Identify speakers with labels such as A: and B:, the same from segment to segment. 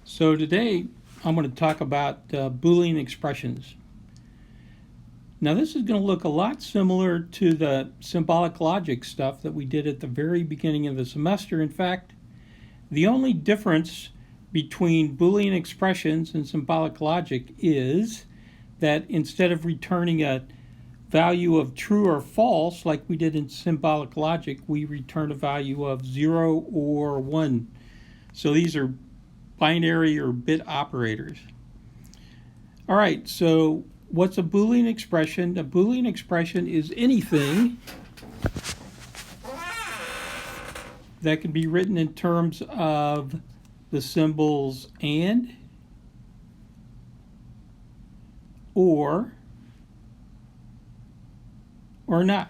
A: So today I'm going to talk about Boolean expressions. Now this is going to look a lot similar to the symbolic logic stuff that we did at the very beginning of the semester. In fact, the only difference between Boolean expressions and symbolic logic is that instead of returning a value of true or false like we did in symbolic logic, we return a value of 0 or 1. So these are binary or bit operators. All right, so what's a Boolean expression? A Boolean expression is anything that can be written in terms of the symbols and, or not.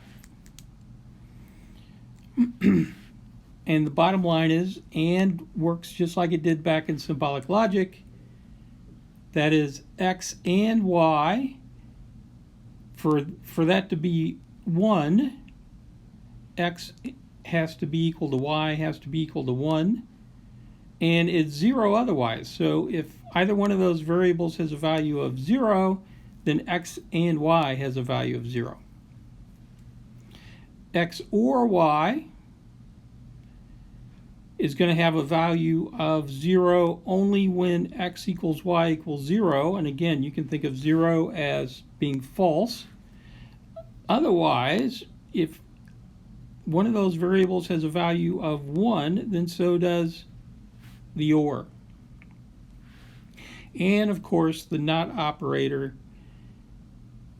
A: And the bottom line is, and works just like it did back in symbolic logic. That is, x and y, for that to be 1, x has to be equal to y has to be equal to 1, and it's 0 otherwise. So if either one of those variables has a value of 0, then x and y has a value of 0. X or y is going to have a value of 0 only when x equals y equals 0. And again, you can think of 0 as being false. Otherwise, if one of those variables has a value of 1, then so does the or. And of course, the not operator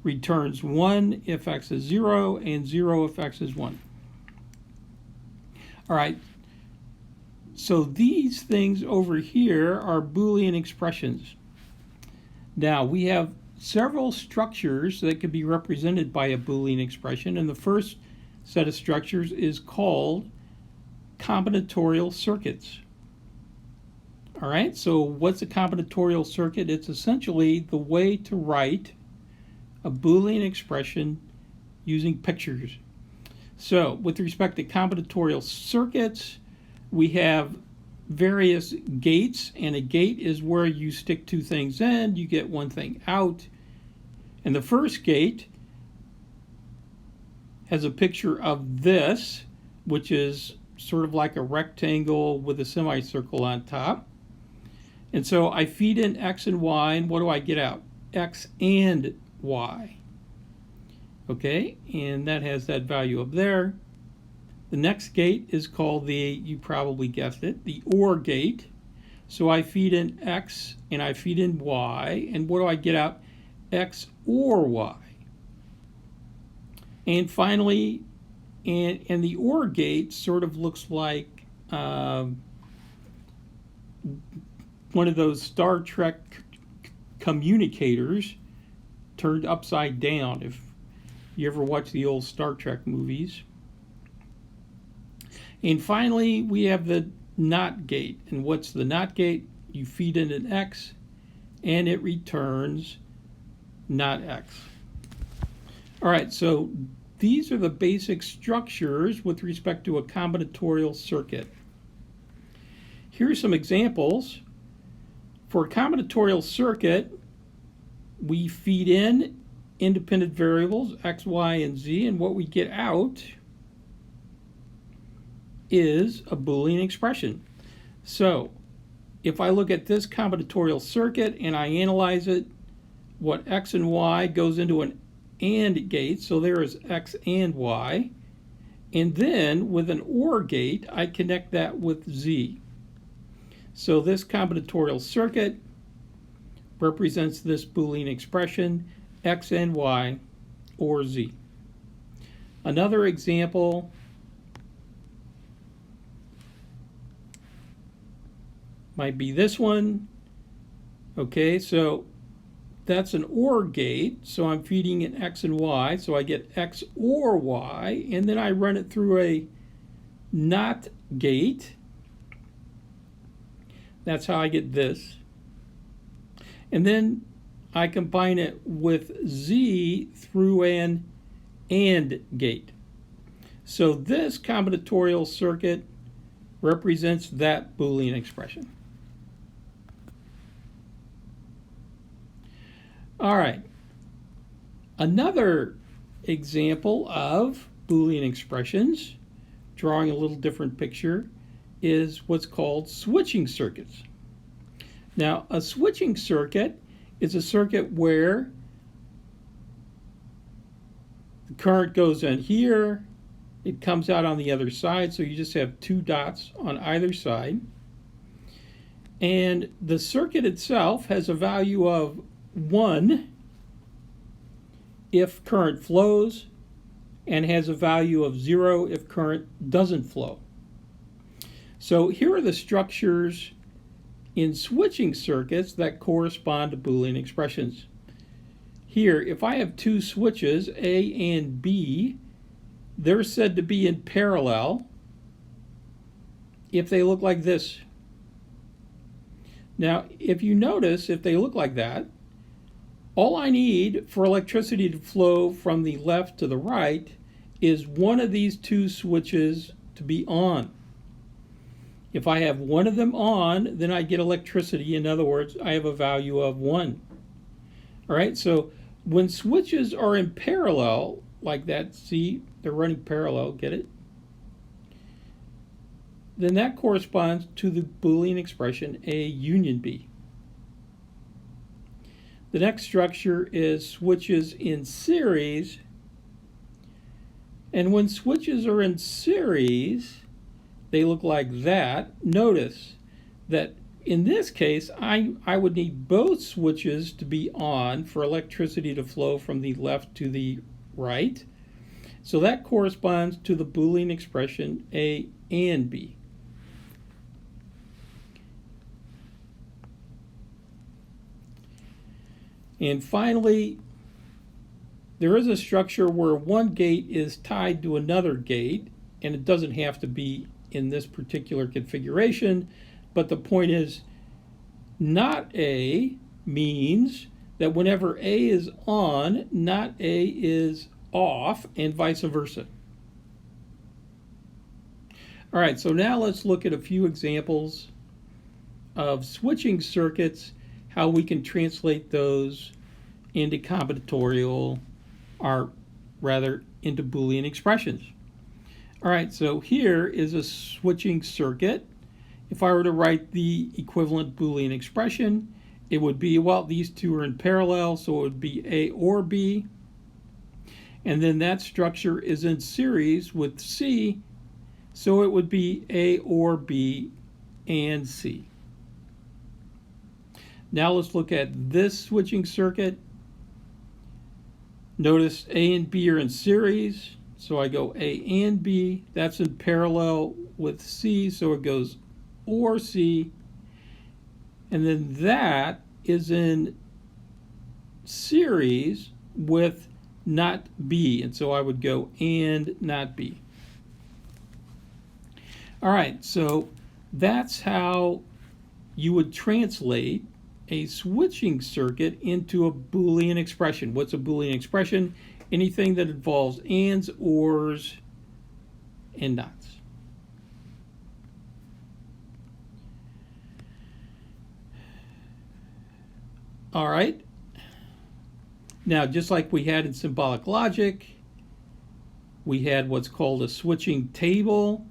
A: returns 1 if x is 0 and 0 if x is 1. All right. So these things over here are Boolean expressions. Now we have several structures that can be represented by a Boolean expression, and the first set of structures is called combinatorial circuits. All right, so what's a combinatorial circuit? It's essentially the way to write a Boolean expression using pictures. So with respect to combinatorial circuits, we have various gates, and a gate is where you stick two things in, you get one thing out. And the first gate has a picture of this, which is sort of like a rectangle with a semicircle on top. And so I feed in x and y, and what do I get out? X and y. Okay, and that has that value up there. The next gate is called you probably guessed it, the OR gate. So I feed in x and I feed in y, and what do I get out? X or y. And finally, and the OR gate sort of looks like one of those Star Trek communicators turned upside down, if you ever watch the old Star Trek movies. And finally, we have the NOT gate. And what's the NOT gate? You feed in an x, and it returns not x. All right, so these are the basic structures with respect to a combinatorial circuit. Here are some examples. For a combinatorial circuit, we feed in independent variables, x, y, and z, and what we get out is a Boolean expression. So if I look at this combinatorial circuit and I analyze it, what x and y goes into an AND gate, so there is x and y, and then with an OR gate I connect that with z. So this combinatorial circuit represents this Boolean expression, x and y or z. Another example might be this one. Okay, so that's an OR gate, so I'm feeding an x and y, so I get x or y, and then I run it through a NOT gate. That's how I get this. And then I combine it with z through an AND gate. So this combinatorial circuit represents that Boolean expression. All right. Another example of Boolean expressions, drawing a little different picture, is what's called switching circuits. Now, a switching circuit is a circuit where the current goes in here, it comes out on the other side, so you just have two dots on either side. And the circuit itself has a value of 1 if current flows, and has a value of 0 if current doesn't flow. So here are the structures in switching circuits that correspond to Boolean expressions. Here, if I have two switches, A and B, they're said to be in parallel if they look like this. Now, if you notice, if they look like that, all I need for electricity to flow from the left to the right is one of these two switches to be on. If I have one of them on, then I get electricity. In other words, I have a value of 1. All right, so when switches are in parallel like that, see, they're running parallel, get it? Then that corresponds to the Boolean expression A union B. The next structure is switches in series. And when switches are in series, they look like that. Notice that in this case, I would need both switches to be on for electricity to flow from the left to the right. So that corresponds to the Boolean expression A and B. And finally, there is a structure where one gate is tied to another gate, and it doesn't have to be in this particular configuration, but the point is, not A means that whenever A is on, not A is off, and vice versa. All right, so now let's look at a few examples of switching circuits, how we can translate those into combinatorial, or rather into Boolean expressions. All right, so here is a switching circuit. If I were to write the equivalent Boolean expression, it would be, well, these two are in parallel, so it would be A or B. And then that structure is in series with C, so it would be A or B and C. Now let's look at this switching circuit. Notice A and B are in series, so I go A and B. That's in parallel with C, so it goes or C. And then that is in series with not B, and so I would go and not B. All right, so that's how you would translate a switching circuit into a Boolean expression. What's a Boolean expression? Anything that involves ands, ors, and nots. All right. Now, just like we had in symbolic logic, we had what's called a switching table.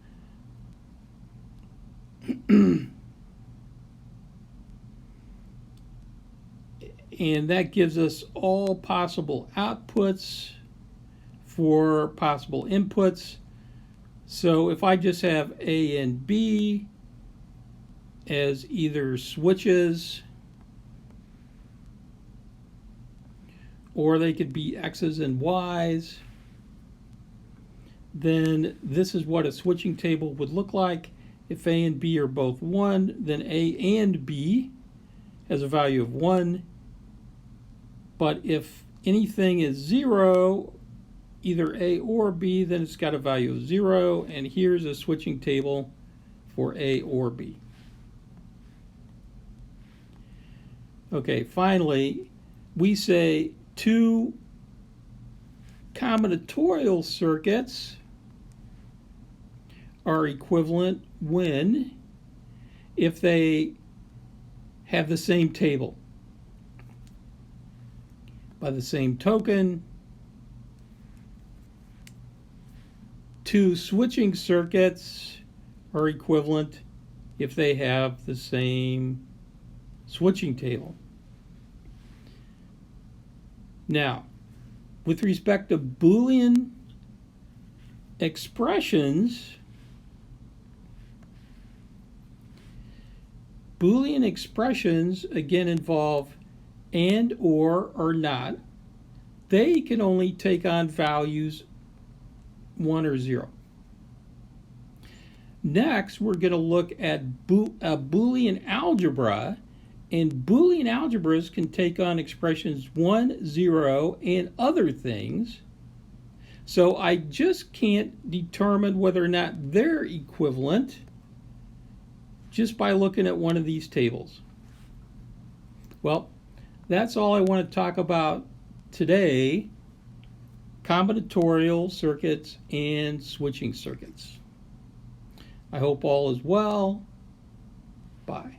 A: And that gives us all possible outputs for possible inputs. So if I just have A and B as either switches, or they could be X's and Y's, then this is what a switching table would look like. If A and B are both 1, then A and B has a value of 1. But if anything is 0, either A or B, then it's got a value of 0. And here's a switching table for A or B. Okay, finally, we say two combinatorial circuits are equivalent if they have the same table. By the same token, two switching circuits are equivalent if they have the same switching table. Now, with respect to Boolean expressions, again involve and, or not. They can only take on values 1 or 0. Next, we're going to look at Boolean algebra, and Boolean algebras can take on expressions 1, 0, and other things. So I just can't determine whether or not they're equivalent just by looking at one of these tables. Well, that's all I want to talk about today: combinatorial circuits and switching circuits. I hope all is well. Bye.